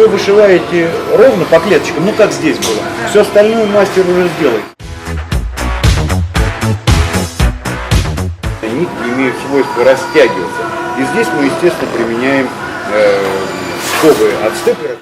вы вышиваете ровно по клеточкам, ну как здесь было. Все остальное мастер уже сделает. Нитки имеют свойство растягиваться. И здесь мы, естественно, применяем скобы от степлера.